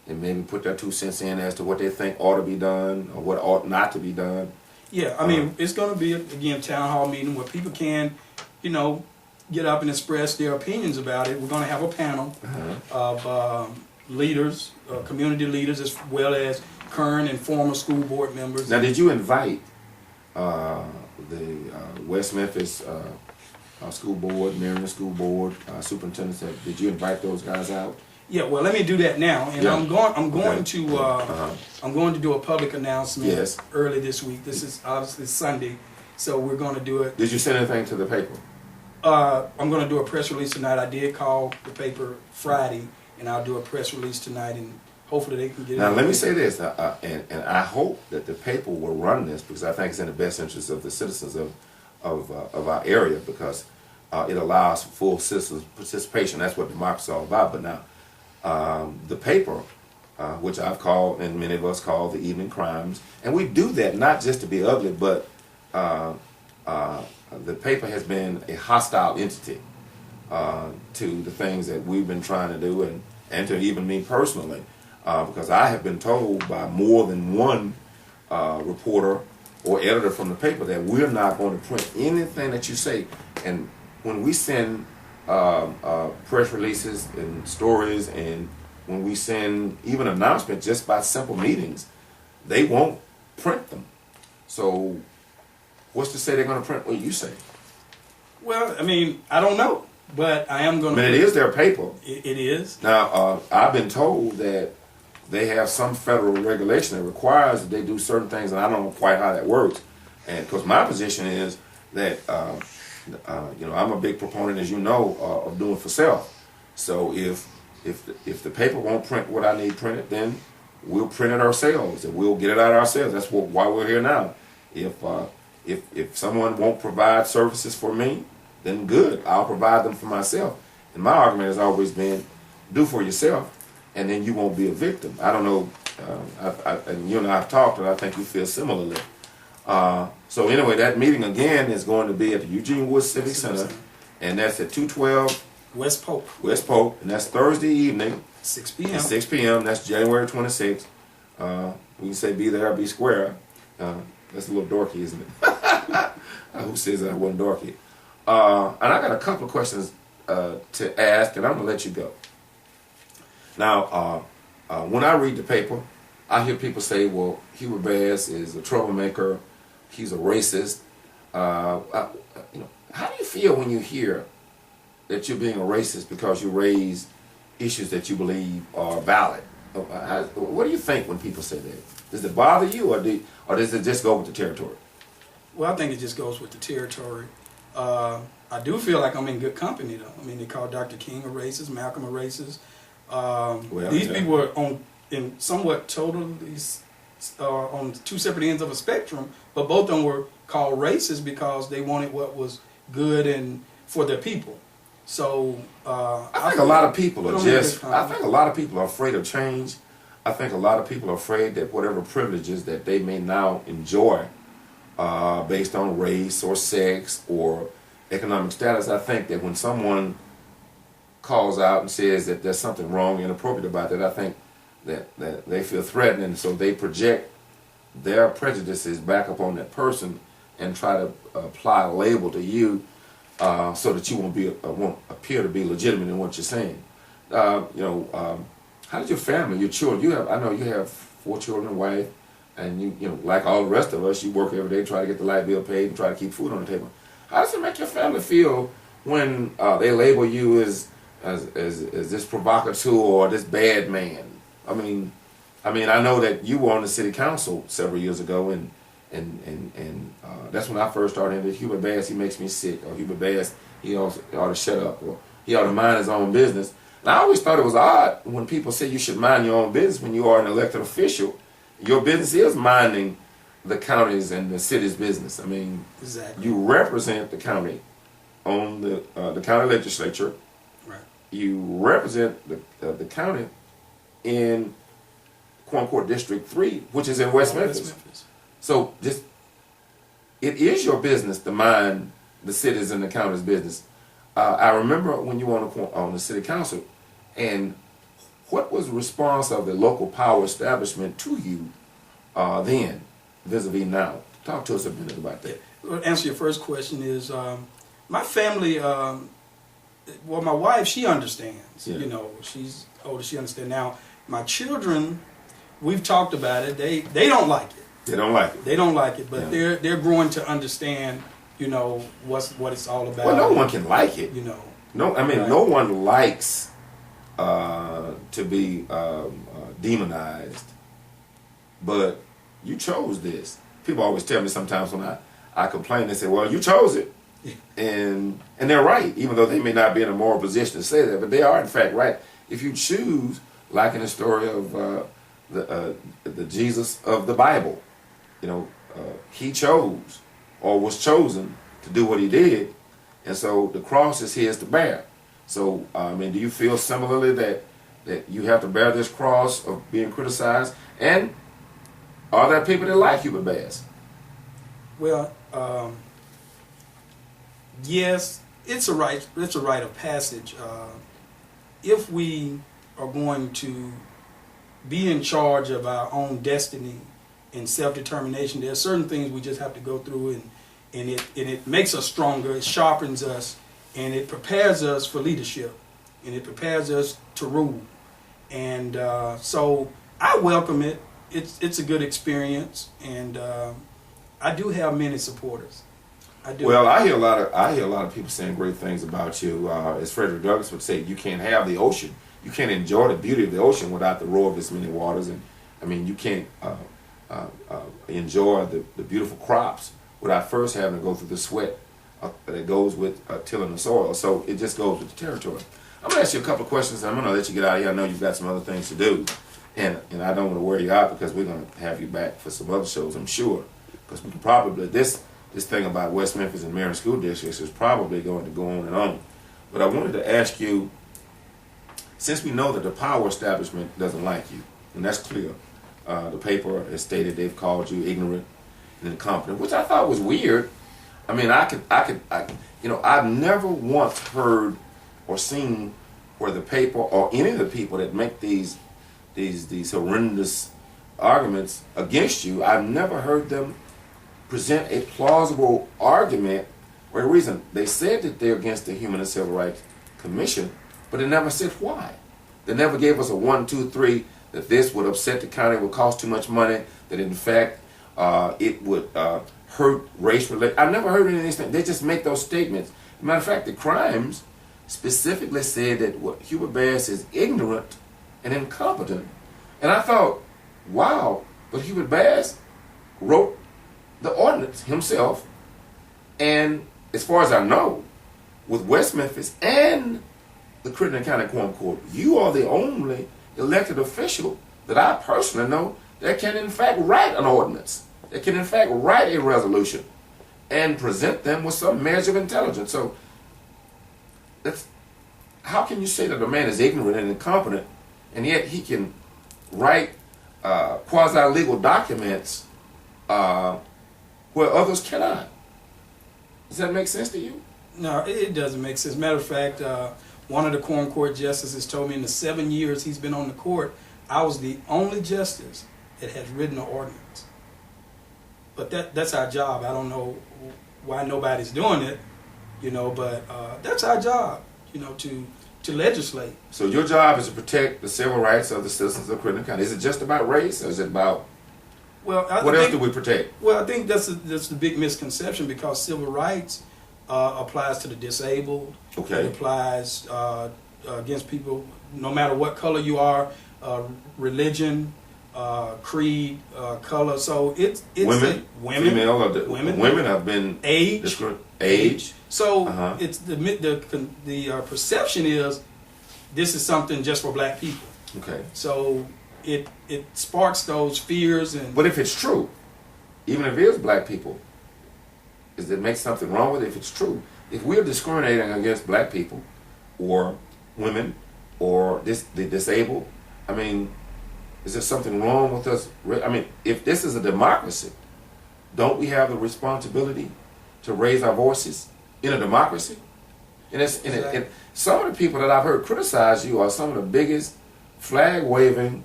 and maybe put their 2 cents in as to what they think ought to be done or what ought not to be done. Yeah, I mean, it's going to be, again, town hall meeting where people can, you know, get up and express their opinions about it. We're going to have a panel of leaders, community leaders, as well as current and former school board members. Now, did you invite the West Memphis school board, Marion school board, superintendents? Did you invite those guys out? Yeah, well, let me do that now, and Yeah. I'm going to do a public announcement Yes. early this week. This is obviously Sunday, so we're going to do it. Did you send anything to the paper? I'm going to do a press release tonight. I did call the paper Friday, and I'll do a press release tonight, and hopefully they can get it. Now, let me say this, and I hope that the paper will run this, because I think it's in the best interest of the citizens of our area, because it allows full citizen participation. That's what democracy is all about. But now, the paper, which I've called, and many of us call the evening crimes, and we do that not just to be ugly, but the paper has been a hostile entity to the things that we've been trying to do, and to even me personally, because I have been told by more than one reporter or editor from the paper that we're not going to print anything that you say. And when we send press releases and stories, and when we send even announcements just by simple meetings, they won't print them. So what's to say they're going to print what you say? Well, I mean, I don't know, but I am going to. I mean, it is their paper. It is. Now, I've been told that they have some federal regulation that requires that they do certain things, and I don't know quite how that works. And because my position is that, I'm a big proponent, as you know, of doing for self. So if the paper won't print what I need printed, then we'll print it ourselves, and we'll get it out ourselves. That's why we're here now. If someone won't provide services for me, then good, I'll provide them for myself. And my argument has always been, do for yourself, and then you won't be a victim. I don't know, and you and I have talked, and I think you feel similarly. So anyway, that meeting again is going to be at the Eugene Woods Civic Center, and that's at 212 West Pope, and that's Thursday evening, 6 p.m. At 6 p.m. That's January 26th. We can say be there, be square. That's a little dorky, isn't it? Who says I wasn't dorky? And I got a couple of questions to ask, and I'm going to let you go. Now, when I read the paper, I hear people say, well, Hubert Bass is a troublemaker, he's a racist. How do you feel when you hear that you're being a racist because you raise issues that you believe are valid? What do you think when people say that? Does it bother you, or does it just go with the territory? Well, I think it just goes with the territory. I do feel like I'm in good company, though. I mean, they call Dr. King a racist, Malcolm a racist. These people were in somewhat totally on two separate ends of a spectrum, but both of them were called racist because they wanted what was good and for their people. So I think a lot of people are just. I think a lot of people are afraid of change. I think a lot of people are afraid that whatever privileges that they may now enjoy, based on race or sex or economic status, I think that when someone calls out and says that there's something wrong, inappropriate about that, I think that they feel threatened, and so they project their prejudices back upon that person and try to apply a label to you, so that you won't appear to be legitimate in what you're saying. How did your family, your children? I know you have 4 children, a wife, and you like all the rest of us, you work every day, try to get the light bill paid, and try to keep food on the table. How does it make your family feel when they label you as this provocateur or this bad man? I mean, I know that you were on the city council several years ago, and that's when I first started into Hubert Bass. He makes me sick, or Hubert Bass, he ought to shut up, or he ought to mind his own business. And I always thought it was odd when people say you should mind your own business when you are an elected official. Your business is minding the county's and the city's business. I mean, exactly. You represent the county on the county legislature. Right. You represent the county in Concord District 3, which is in West Memphis. So it is your business to mind the city's and the county's business. I remember when you were on the city council, and what was the response of the local power establishment to you then, vis-a-vis now? Talk to us a minute about that. Well, answer your first question is, my family, well, my wife, she understands. Yeah. You know, she's older, she understands. Now, my children, we've talked about it. They don't like it. They don't like it. They don't like it, but Yeah. they're growing to understand, you know, what it's all about. Well, no one can like it. You know. No, I mean, Right. no one likes to be demonized, but you chose this. People always tell me sometimes when I complain, they say, well, you chose it. And they're right, even though they may not be in a moral position to say that, but they are in fact right. If you choose, like in the story of the Jesus of the Bible, you know, he chose or was chosen to do what he did, and so the cross is his to bear. So, I mean, do you feel similarly that you have to bear this cross of being criticized? And are there people that like Hubert Bass? Well, yes, it's a rite of passage. If we are going to be in charge of our own destiny and self-determination, there are certain things we just have to go through, and it makes us stronger, it sharpens us, and it prepares us for leadership, and it prepares us to rule. And so I welcome it. It's a good experience, and I do have many supporters. I do. Well, I hear a lot of people saying great things about you. As Frederick Douglass would say, you can't have the ocean. You can't enjoy the beauty of the ocean without the roar of its many waters. And I mean, you can't enjoy the beautiful crops without first having to go through the sweat that goes with tilling the soil. So it just goes with the territory. I'm gonna ask you a couple of questions. And I'm gonna let you get out of here. I know you've got some other things to do, and I don't want to wear you out because we're gonna have you back for some other shows, I'm sure. Because we can probably this thing about West Memphis and Marion School Districts is probably going to go on and on. But I wanted to ask you, since we know that the power establishment doesn't like you, and that's clear, the paper has stated they've called you ignorant and incompetent, which I thought was weird. I mean, I've never once heard or seen where the paper or any of the people that make these horrendous arguments against you, I've never heard them present a plausible argument or a reason. They said that they're against the Human and Civil Rights Commission, but they never said why. They never gave us a 1, 2, 3 that this would upset the county, would cost too much money, that in fact it would hurt race relations. I've never heard any of these things. They just make those statements. As a matter of fact, the crimes specifically said that Hubert Bass is ignorant and incompetent. And I thought, wow, but Hubert Bass wrote the ordinance himself, and as far as I know, with West Memphis and the Crittenden County Quorum Court, you are the only elected official that I personally know that can in fact write an ordinance, that can in fact write a resolution and present them with some measure of intelligence. So how can you say that a man is ignorant and incompetent, and yet he can write quasi-legal documents where others cannot? Does that make sense to you? No, it doesn't make sense. Matter of fact, one of the Quorum Court justices told me in the 7 years he's been on the court, I was the only justice that has written an ordinance. But that's our job. I don't know why nobody's doing it, you know, but that's our job, you know, to legislate. So your job is to protect the civil rights of the citizens of Crittenden County. Is it just about race, or is it about what else do we protect? Well, I think that's the big misconception, because civil rights applies to the disabled. Okay. It applies against people, no matter what color you are, religion, creed, color. So it's women, female, or women have been age. So it's the perception is this is something just for black people. Okay. So it sparks those fears. And but if it's true, even if it is black people, does it make something wrong with it? If it's true, if we're discriminating against black people or women or the disabled, I mean, is there something wrong with us? I mean, if this is a democracy, don't we have the responsibility to raise our voices in a democracy? And some of the people that I've heard criticize you are some of the biggest flag waving